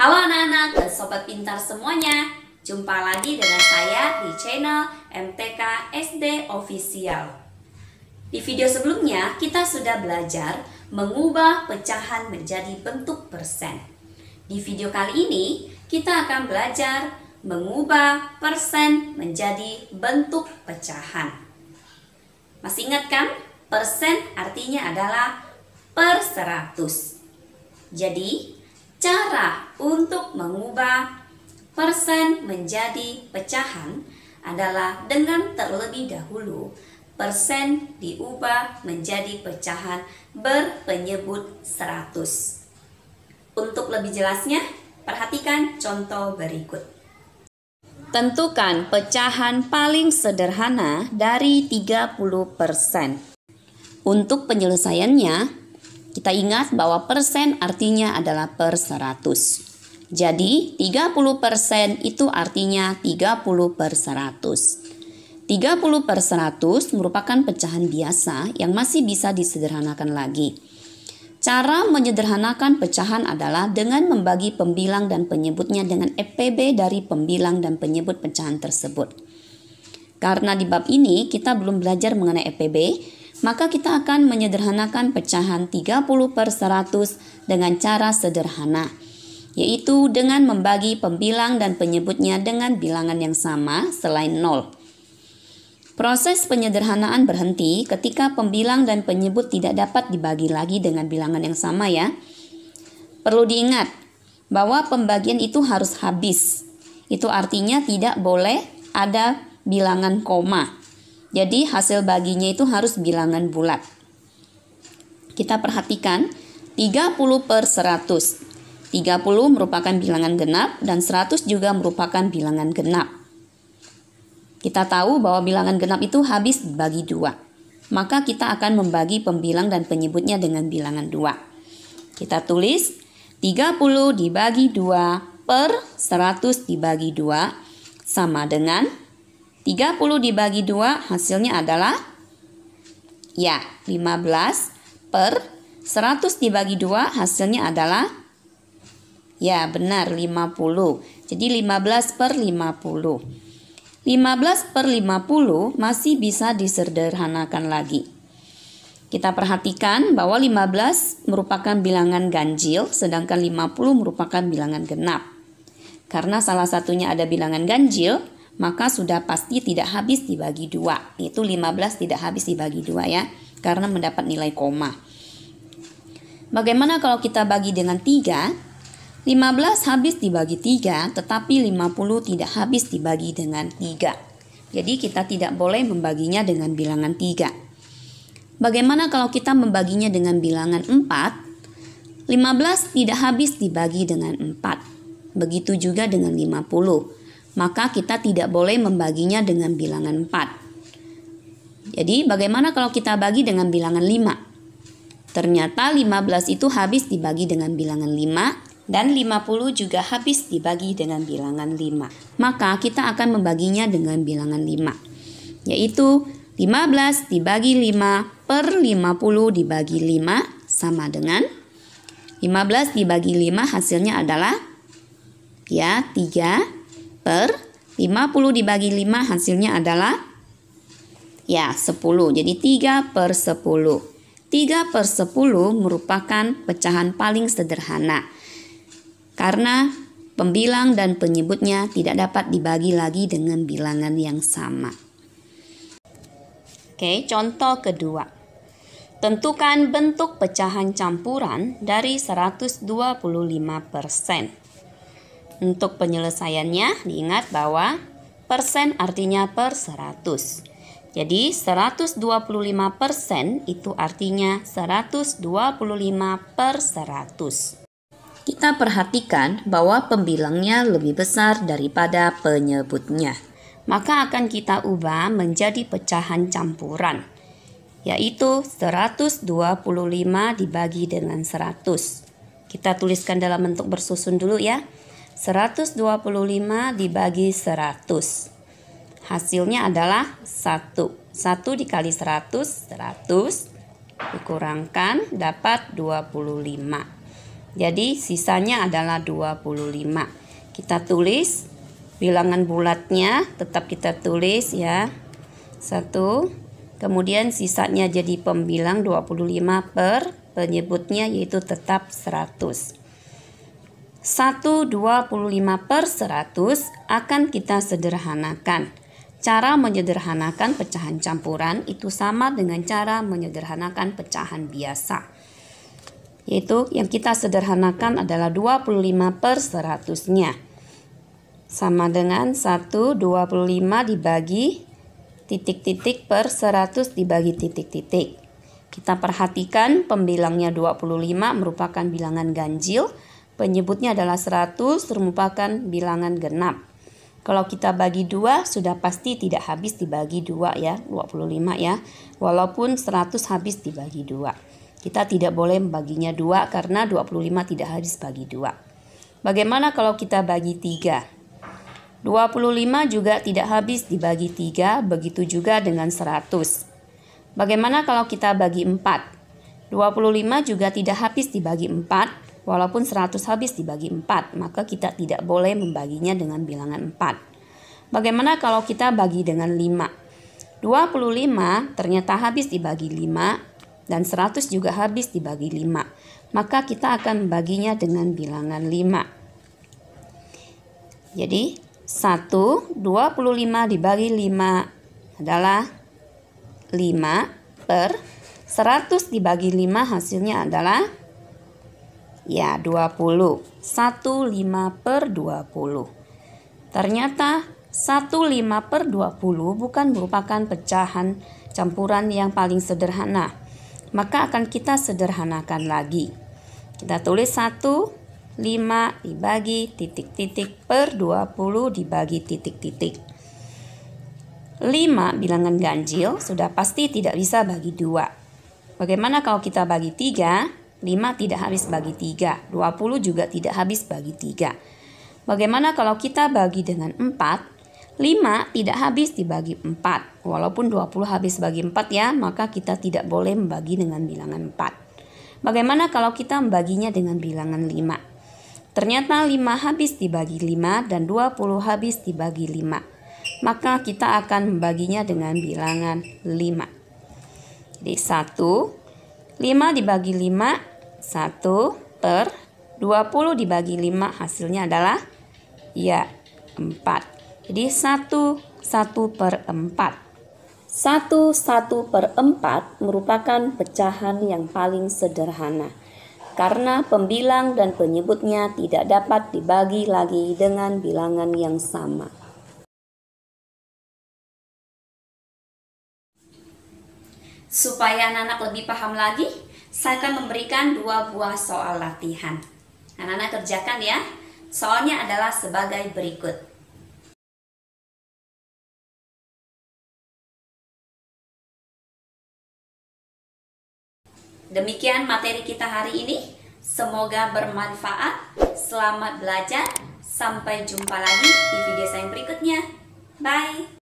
Halo anak-anak dan sobat pintar semuanya. Jumpa lagi dengan saya di channel MTK SD Official. Di video sebelumnya kita sudah belajar mengubah pecahan menjadi bentuk persen. Di video kali ini kita akan belajar mengubah persen menjadi bentuk pecahan. Masih ingat kan? Persen artinya adalah per 100. Jadi cara untuk mengubah persen menjadi pecahan adalah dengan terlebih dahulu persen diubah menjadi pecahan berpenyebut 100. Untuk lebih jelasnya, perhatikan contoh berikut. Tentukan pecahan paling sederhana dari 30%. Untuk penyelesaiannya, kita ingat bahwa persen artinya adalah per 100. Jadi 30% itu artinya 30 per 100. 30 per 100 merupakan pecahan biasa yang masih bisa disederhanakan lagi. Cara menyederhanakan pecahan adalah dengan membagi pembilang dan penyebutnya dengan FPB dari pembilang dan penyebut pecahan tersebut. Karena di bab ini kita belum belajar mengenai FPB, maka kita akan menyederhanakan pecahan 30 per 100 dengan cara sederhana, yaitu dengan membagi pembilang dan penyebutnya dengan bilangan yang sama selain 0. Proses penyederhanaan berhenti ketika pembilang dan penyebut tidak dapat dibagi lagi dengan bilangan yang sama ya. Perlu diingat bahwa pembagian itu harus habis. Itu artinya tidak boleh ada bilangan koma. Jadi hasil baginya itu harus bilangan bulat. Kita perhatikan 30 per 100. 30 merupakan bilangan genap dan 100 juga merupakan bilangan genap. Kita tahu bahwa bilangan genap itu habis dibagi 2. Maka kita akan membagi pembilang dan penyebutnya dengan bilangan 2. Kita tulis 30 dibagi 2 per 100 dibagi 2 sama dengan 30 dibagi 2 hasilnya adalah ya 15 per 100 dibagi 2 hasilnya adalah ya benar 50. Jadi 15 per 50. 15 per 50 masih bisa disederhanakan lagi. Kita perhatikan bahwa 15 merupakan bilangan ganjil sedangkan 50 merupakan bilangan genap. Karena salah satunya ada bilangan ganjil, maka sudah pasti tidak habis dibagi 2. Itu 15 tidak habis dibagi 2 ya, karena mendapat nilai koma. Bagaimana kalau kita bagi dengan 3? 15 habis dibagi 3, tetapi 50 tidak habis dibagi dengan 3. Jadi kita tidak boleh membaginya dengan bilangan 3. Bagaimana kalau kita membaginya dengan bilangan 4? 15 tidak habis dibagi dengan 4. Begitu juga dengan 50. Maka kita tidak boleh membaginya dengan bilangan 4. Jadi bagaimana kalau kita bagi dengan bilangan 5? Ternyata 15 itu habis dibagi dengan bilangan 5 dan 50 juga habis dibagi dengan bilangan 5. Maka kita akan membaginya dengan bilangan 5. Yaitu 15 dibagi 5 per 50 dibagi 5 sama dengan 15 dibagi 5 hasilnya adalah ya 3 per 50 dibagi 5 hasilnya adalah ya 10. Jadi 3 per 10. 3 per 10 merupakan pecahan paling sederhana. Karena pembilang dan penyebutnya tidak dapat dibagi lagi dengan bilangan yang sama. Oke, contoh kedua. Tentukan bentuk pecahan campuran dari 125%. Untuk penyelesaiannya, diingat bahwa persen artinya per 100. Jadi 125% itu artinya 125 per 100. Kita perhatikan bahwa pembilangnya lebih besar daripada penyebutnya. Maka akan kita ubah menjadi pecahan campuran, yaitu 125 dibagi dengan 100. Kita tuliskan dalam bentuk bersusun dulu ya. 125 dibagi 100. Hasilnya adalah 1. 1 dikali 100, 100 dikurangkan dapat 25. Jadi sisanya adalah 25. Kita tulis bilangan bulatnya, tetap kita tulis ya. 1. Kemudian sisanya jadi pembilang 25 per penyebutnya yaitu tetap 100. 1/25 per 100 akan kita sederhanakan. Cara menyederhanakan pecahan campuran itu sama dengan cara menyederhanakan pecahan biasa. Yaitu yang kita sederhanakan adalah 25 per 100-nya. Sama dengan 1/25 dibagi titik-titik per 100 dibagi titik-titik. Kita perhatikan pembilangnya 25 merupakan bilangan ganjil. Penyebutnya adalah 100 merupakan bilangan genap. Kalau kita bagi 2 sudah pasti tidak habis dibagi 2 ya, 25 ya. Walaupun 100 habis dibagi 2. Kita tidak boleh membaginya 2 karena 25 tidak habis bagi 2. Bagaimana kalau kita bagi 3? 25 juga tidak habis dibagi 3, begitu juga dengan 100. Bagaimana kalau kita bagi 4? 25 juga tidak habis dibagi 4. Walaupun 100 habis dibagi 4, maka kita tidak boleh membaginya dengan bilangan 4. Bagaimana kalau kita bagi dengan 5? 25 ternyata habis dibagi 5 dan 100 juga habis dibagi 5. Maka kita akan membaginya dengan bilangan 5. Jadi 1/25 dibagi 5 adalah 5 per 100 dibagi 5 hasilnya adalah ya 20. 1/5 per 20. Ternyata 1/5 per 20 bukan merupakan pecahan campuran yang paling sederhana. Maka akan kita sederhanakan lagi. Kita tulis 1/5 dibagi titik-titik per 20 dibagi titik-titik. 5 bilangan ganjil sudah pasti tidak bisa bagi 2. Bagaimana kalau kita bagi 3? 5 tidak habis bagi 3, 20 juga tidak habis bagi 3. Bagaimana kalau kita bagi dengan 4? 5 tidak habis dibagi 4. Walaupun 20 habis bagi 4 ya, maka kita tidak boleh membagi dengan bilangan 4. Bagaimana kalau kita membaginya dengan bilangan 5? Ternyata 5 habis dibagi 5 dan 20 habis dibagi 5. Maka kita akan membaginya dengan bilangan 5. Jadi 5 dibagi 5, 1 per 20 dibagi 5 hasilnya adalah ya 4. Jadi 1 per 4. 1 per 4 merupakan pecahan yang paling sederhana. Karena pembilang dan penyebutnya tidak dapat dibagi lagi dengan bilangan yang sama. Supaya anak-anak lebih paham lagi, saya akan memberikan 2 buah soal latihan. Anak-anak kerjakan ya. Soalnya adalah sebagai berikut. Demikian materi kita hari ini. Semoga bermanfaat. Selamat belajar. Sampai jumpa lagi di video saya yang berikutnya. Bye.